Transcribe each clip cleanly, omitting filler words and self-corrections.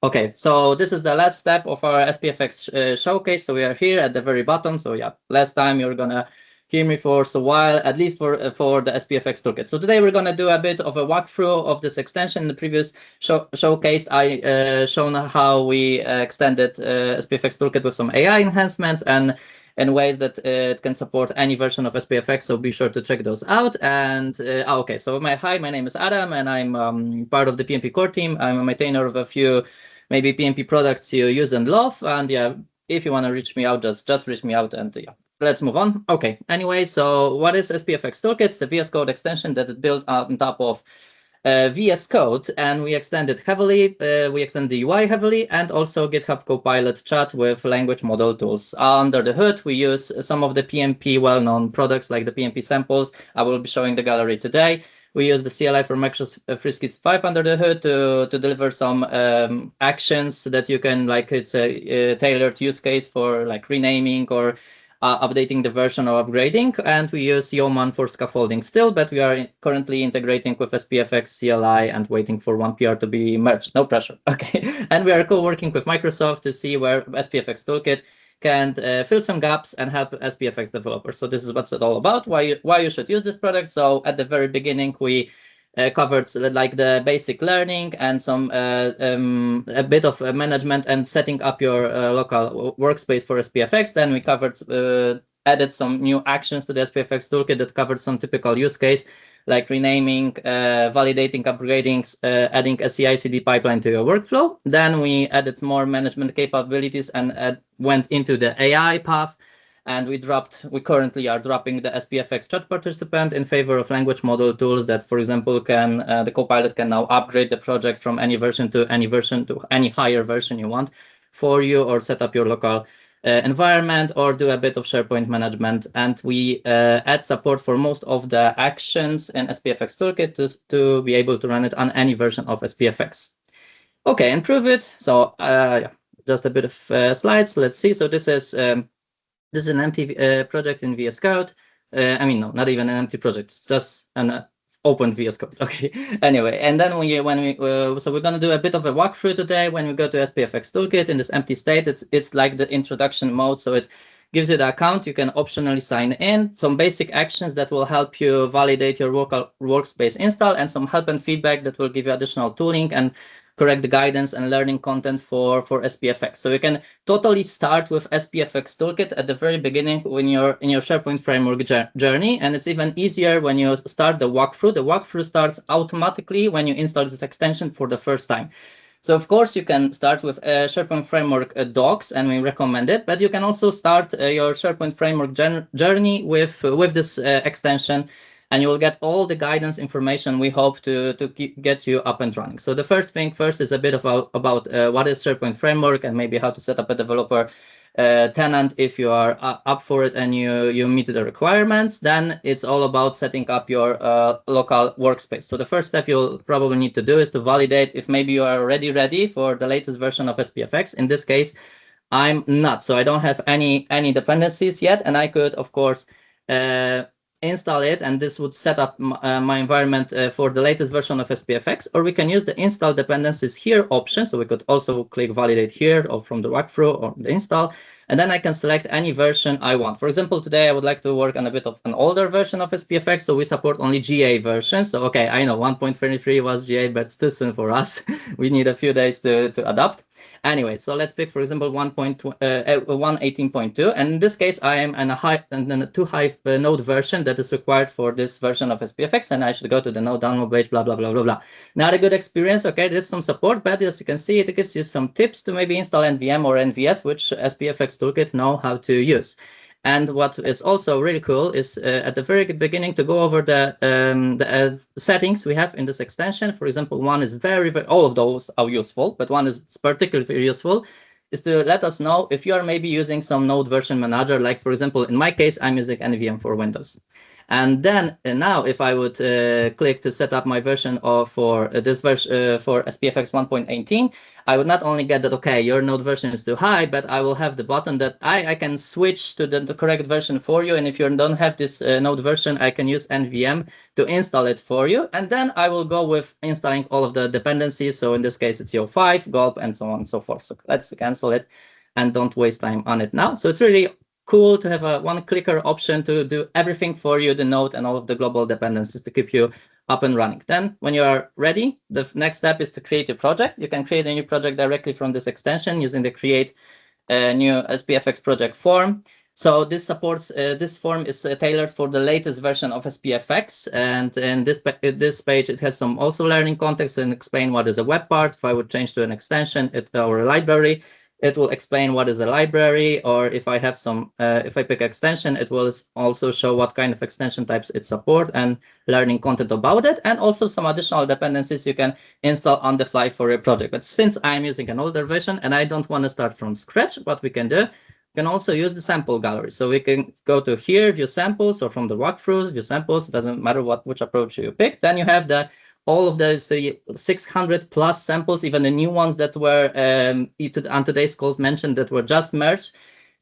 Okay, so this is the last step of our SPFx showcase. So we are here at the very bottom. So yeah, last time you're gonna hear me for a while, at least for the SPFx toolkit. So today we're gonna do a bit of a walkthrough of this extension. In the previous showcase, I shown how we extended SPFx toolkit with some AI enhancements and ways that it can support any version of SPFx. So be sure to check those out. And okay, so hi, my name is Adam, and I'm part of the PMP core team. I'm a maintainer of a few maybe PMP products you use and love. And yeah, if you want to reach me out, just reach me out, and yeah, let's move on. Okay, anyway, so what is SPFx Toolkit? It's a VS Code extension that is built on top of VS Code, and we extend it heavily. We extend the UI heavily, and also GitHub Copilot chat with language model tools. Under the hood, we use some of the PMP well-known products like the PMP samples. I will be showing the gallery today. We use the CLI for Microsoft Friskit 5 under the hood to deliver some actions that you can, like, it's a tailored use case for like renaming or updating the version or upgrading. And we use Yeoman for scaffolding still, but we are currently integrating with SPFx CLI and waiting for one PR to be merged. No pressure. Okay. And we are co-working with Microsoft to see where SPFx Toolkit can fill some gaps and help SPFx developers. So this is what's it all about, why you should use this product. So at the very beginning, we covered like the basic learning and some a bit of management and setting up your local workspace for SPFx. Then we covered added some new actions to the SPFx toolkit that covered some typical use case, like renaming, validating, upgrading, adding a CI/CD pipeline to your workflow. Then we added more management capabilities and went into the AI path. And we currently are dropping the SPFx chat participant in favor of language model tools that, for example, the Copilot can now upgrade the project from any version to any higher version you want for you, or set up your local environment, or do a bit of SharePoint management. And we add support for most of the actions in SPFx Toolkit to be able to run it on any version of SPFx. Okay, and prove it. So yeah, just a bit of slides. Let's see. So this is an empty project in VS Code. I mean, no, not even an empty project. It's just an open VS Code. Okay. Anyway, and then so we're gonna do a bit of a walkthrough today. When we go to SPFx Toolkit in this empty state, it's like the introduction mode. So it gives you the account. You can optionally sign in. Some basic actions that will help you validate your local workspace install, and some help and feedback that will give you additional tooling and correct guidance and learning content for SPFx. So you can totally start with SPFx Toolkit at the very beginning when you're in your SharePoint Framework journey, and it's even easier when you start the walkthrough. The walkthrough starts automatically when you install this extension for the first time. So of course you can start with SharePoint Framework docs, and we recommend it, but you can also start your SharePoint Framework journey with this extension, and you will get all the guidance information we hope to get you up and running. So the first is a bit about what is SharePoint Framework, and maybe how to set up a developer tenant if you are up for it and you meet the requirements. Then it's all about setting up your local workspace. So the first step you'll probably need to do is to validate if maybe you are already ready for the latest version of SPFx. In this case, I'm not, so I don't have any dependencies yet, and I could, of course, install it, and this would set up my environment for the latest version of SPFx. Or we can use the install dependencies here option. So we could also click validate here, or from the walkthrough or the install, and then I can select any version I want. For example, today I would like to work on a bit of an older version of SPFx, so we support only GA versions. So okay, I know 1.23 was GA, but it's too soon for us. We need a few days to adapt. Anyway, so let's pick, for example, 1.18.2, and in this case I am in a too high node version that is required for this version of SPFx, and I should go to the node download page, blah blah blah blah blah. Not a good experience. Okay, there's some support, but as you can see, it gives you some tips to maybe install NVM or NVS, which SPFx Toolkit know how to use. And what is also really cool is at the very beginning to go over the settings we have in this extension. For example, one is all of those are useful, but one is particularly very useful, is to let us know if you are maybe using some node version manager. Like, for example, in my case, I'm using NVM for Windows. And then now, if I would click to set up my version for this version for SPFx 1.18, I would not only get that, okay, your node version is too high, but I will have the button that I can switch to the correct version for you. And if you don't have this node version, I can use NVM to install it for you. And then I will go with installing all of the dependencies. So in this case, it's EO5, gulp, and so on and so forth. So let's cancel it and don't waste time on it now. So it's really cool to have a one-clicker option to do everything for you, the node and all of the global dependencies to keep you up and running. Then when you are ready, the next step is to create a project. You can create a new project directly from this extension using the create new SPFx project form. So this supports, this form is tailored for the latest version of SPFx. And in this page, it has some also learning context and explain what is a web part. If I would change to an extension or a library, it will explain what is a library, or if I have some, if I pick extension, it will also show what kind of extension types it supports and learning content about it, and also some additional dependencies you can install on the fly for your project. But since I'm using an older version and I don't want to start from scratch, what we can do, we can also use the sample gallery. So we can go to here, view samples, or from the walkthrough, view samples. It doesn't matter which approach you pick. Then you have all of those 600 plus samples, even the new ones that were on today's call mentioned that were just merged,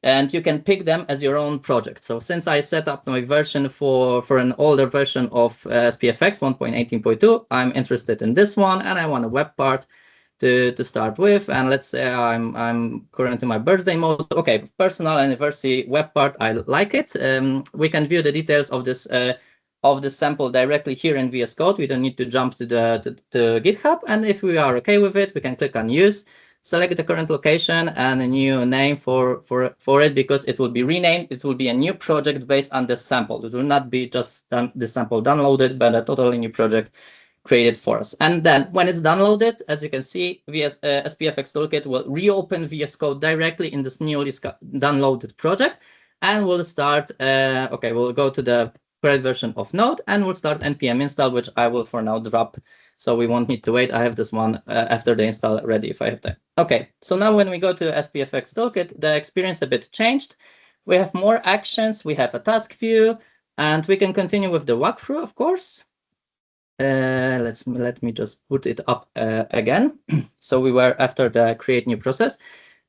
and you can pick them as your own project. So since I set up my version for an older version of SPFx 1.18.2, I'm interested in this one, and I want a web part to start with. And let's say I'm currently in my birthday mode. Okay, personal anniversary web part, I like it. We can view the details of this sample directly here in VS Code. We don't need to jump to GitHub. And if we are okay with it, we can click on use, select the current location and a new name for it, because it will be renamed. It will be a new project based on this sample. It will not be just the sample downloaded, but a totally new project created for us. And then when it's downloaded, as you can see, SPFx Toolkit will reopen VS Code directly in this newly downloaded project, and we'll start, okay, we'll go to the correct version of Node, and we'll start npm install, which I will for now drop, so we won't need to wait. I have this one after the install ready if I have time. Okay, so now when we go to SPFx Toolkit, the experience a bit changed. We have more actions, we have a task view, and we can continue with the walkthrough, of course. Let me just put it up again. So we were after the create new process.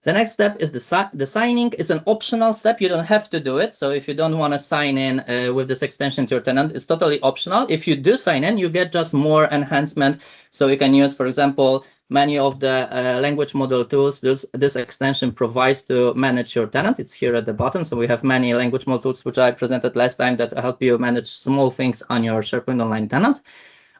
The next step is the signing. It's an optional step. You don't have to do it. So if you don't want to sign in with this extension to your tenant, it's totally optional. If you do sign in, you get just more enhancement. So you can use, for example, many of the language model tools this extension provides to manage your tenant. It's here at the bottom. So we have many language model tools, which I presented last time, that help you manage small things on your SharePoint Online tenant.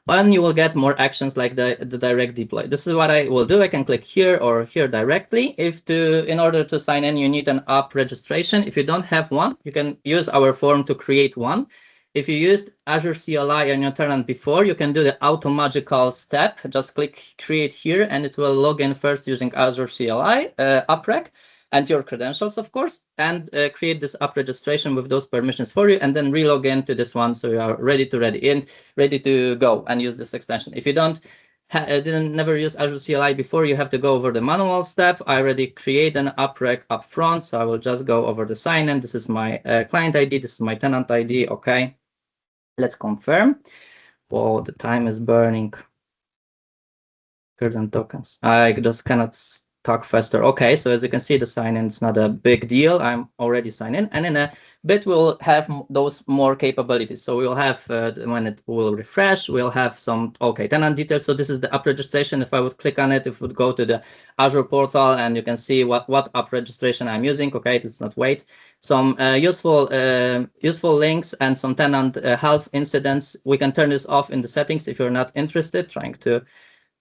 And you will get more actions like the direct deploy. This is what I will do. I can click here or here directly. In order to sign in, you need an app registration. If you don't have one, you can use our form to create one. If you used Azure CLI on your tenant before, you can do the automagical step. Just click create here, and it will log in first using Azure CLI AppReg and your credentials, of course, and create this app registration with those permissions for you, and then relog into this one, so you are ready to go and use this extension. If you never used Azure CLI before, you have to go over the manual step. I already create an AppReg up front, so I will just go over the sign-in. This is my client ID. This is my tenant ID. Okay, let's confirm. Whoa, the time is burning. Current tokens. I just cannot talk faster. Okay, so as you can see, the sign-in is not a big deal. I'm already signed in, and in a bit we'll have those more capabilities. So we'll have when it will refresh, we'll have some tenant details. So this is the app registration. If I would click on it, it would go to the Azure portal, and you can see what app registration I'm using. Okay, let's not wait. Some useful links and some tenant health incidents. We can turn this off in the settings if you're not interested. Trying to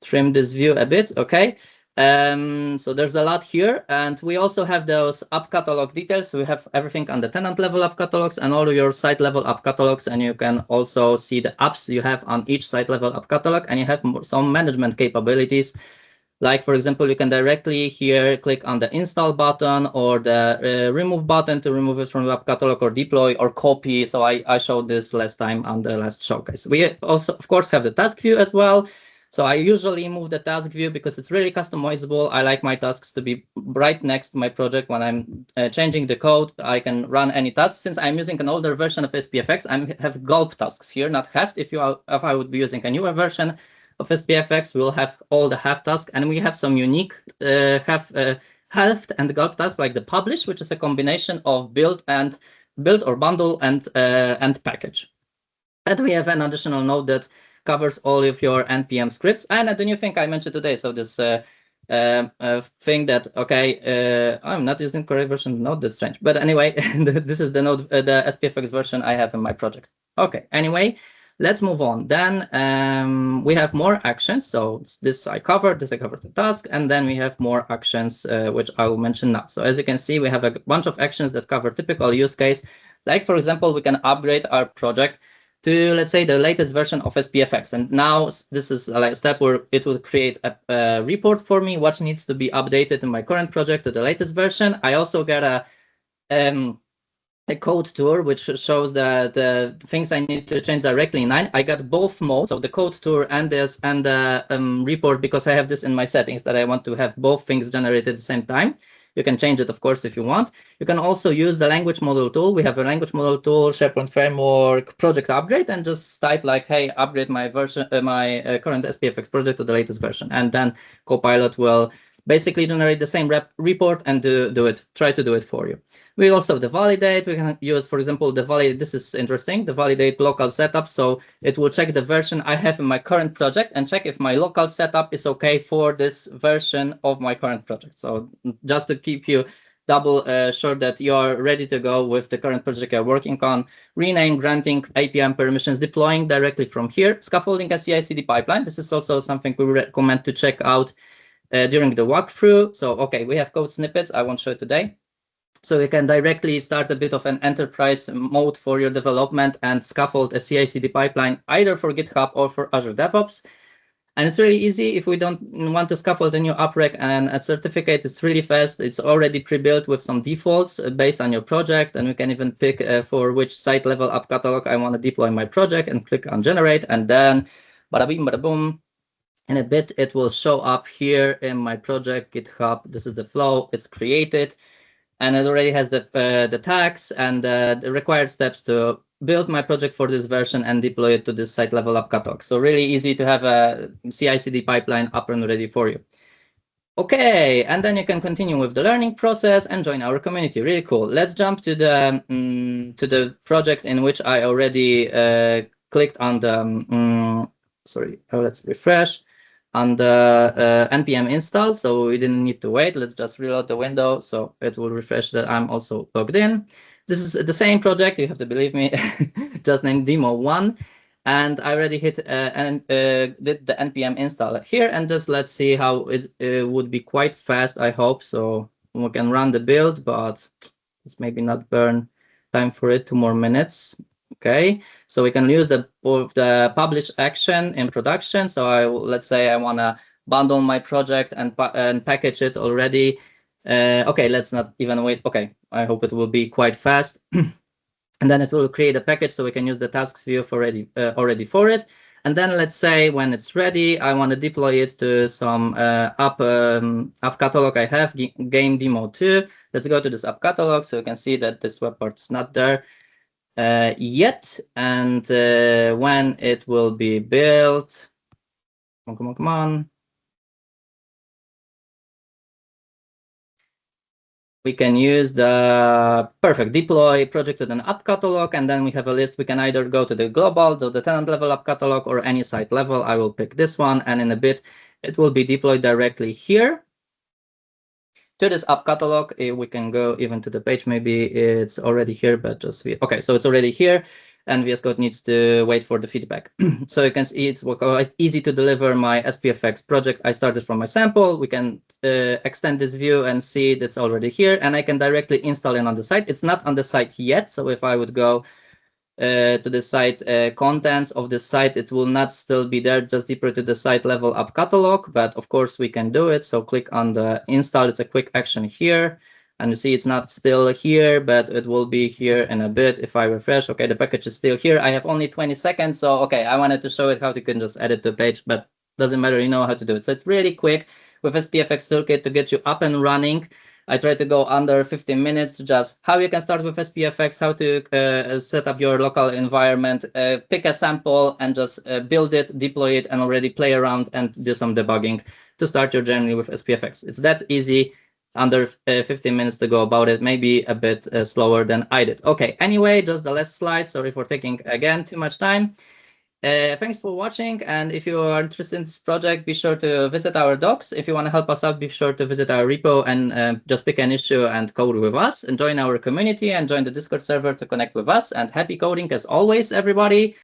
trim this view a bit. Okay. So there's a lot here, and we also have those app catalog details. We have everything on the tenant level app catalogs and all of your site level app catalogs, and you can also see the apps you have on each site level app catalog, and you have some management capabilities. Like, for example, you can directly here click on the install button or the remove button to remove it from the app catalog, or deploy or copy. So I showed this last time on the last showcase. We also, of course, have the task view as well. So I usually move the task view because it's really customizable. I like my tasks to be right next to my project. When I'm changing the code, I can run any task. Since I'm using an older version of SPFx, I have gulp tasks here, not heft. If I would be using a newer version of SPFx, we'll have all the heft tasks, and we have some unique heft and gulp tasks like the publish, which is a combination of build or bundle and package. And we have an additional node that covers all of your npm scripts. And the new thing I mentioned today, so this thing that, okay, I'm not using correct version node, that's strange. But anyway, this is the node, the SPFx version I have in my project. Okay, anyway, let's move on. Then we have more actions. So this I covered the task, and then we have more actions, which I will mention now. So as you can see, we have a bunch of actions that cover typical use case. Like, for example, we can upgrade our project to, let's say, the latest version of SPFx. And now this is a step where it will create a report for me, what needs to be updated in my current project to the latest version. I also get a code tour, which shows the things I need to change directly in 9. I got both modes, so the code tour and the report, because I have this in my settings that I want to have both things generated at the same time. You can change it, of course, if you want. You can also use the language model tool. We have a language model tool, SharePoint Framework, project upgrade, and just type like, hey, upgrade my version, my current SPFx project to the latest version. And then Copilot will basically generate the same report and try to do it for you. We also have the validate. We can use, for example, the validate. This is interesting, the validate local setup. So it will check the version I have in my current project and check if my local setup is okay for this version of my current project. So just to keep you double sure that you're ready to go with the current project you're working on. Rename, granting APM permissions, deploying directly from here. Scaffolding a CI/CD pipeline. This is also something we recommend to check out during the walkthrough. So, okay, we have code snippets. I won't show it today. So you can directly start a bit of an enterprise mode for your development and scaffold a CI/CD pipeline either for GitHub or for Azure DevOps. And it's really easy if we don't want to scaffold a new uprec and a certificate. It's really fast. It's already pre-built with some defaults based on your project. And we can even pick for which site level app catalog I want to deploy my project and click on generate. And then bada bing, bada boom. In a bit, it will show up here in my project GitHub. This is the flow. It's created. And it already has the tags and the required steps to build my project for this version and deploy it to this site level app catalog. So really easy to have a CI/CD pipeline up and ready for you. Okay, and then you can continue with the learning process and join our community. Really cool. Let's jump to the project in which I already clicked on the let's refresh. On the npm install, so we didn't need to wait. Let's just reload the window so it will refresh that I'm also logged in. This is the same project, you have to believe me, just named demo1, and I already hit and did the npm install here, and just let's see how it would be quite fast, I hope. So we can run the build, but let's maybe not burn time for it, 2 more minutes. Okay, so we can use the publish action in production. So let's say I want to bundle my project and package it already. Okay, let's not even wait. Okay, I hope it will be quite fast. And then it will create a package so we can use the tasks view already for it. And then let's say when it's ready, I want to deploy it to some app catalog I have, game demo 2. Let's go to this app catalog so you can see that this web part is not there yet, and when it will be built, come on, we can use the perfect deploy project to an app catalog, and then we have a list. We can either go to the global, to the tenant level app catalog, or any site level. I will pick this one, and in a bit it will be deployed directly here to this app catalog. We can go even to the page. Maybe it's already here, but just okay. So it's already here, and VS Code needs to wait for the feedback. So you can see it's quite easy to deliver my SPFx project. I started from my sample. We can extend this view and see that's already here, and I can directly install it on the site. It's not on the site yet. So if I would go to the site contents of the site, it will not still be there, just deeper to the site level app catalog, but of course we can do it. So click on the install. It's a quick action here, and you see it's not still here, but it will be here in a bit. If I refresh, okay, the package is still here. I have only 20 seconds, so okay, I wanted to show it how you can just edit the page, but doesn't matter, you know how to do it. So it's really quick with SPFx Toolkit to get you up and running. I try to go under 15 minutes to just how you can start with SPFx, how to set up your local environment, pick a sample and just build it, deploy it, and already play around and do some debugging to start your journey with SPFx. It's that easy, under 15 minutes to go about it, maybe a bit slower than I did. Okay, anyway, just the last slide. Sorry for taking, again, too much time. Thanks for watching, and if you are interested in this project, be sure to visit our docs. If you want to help us out, be sure to visit our repo and just pick an issue and code with us, and join our community and join the Discord server to connect with us. And happy coding as always, everybody.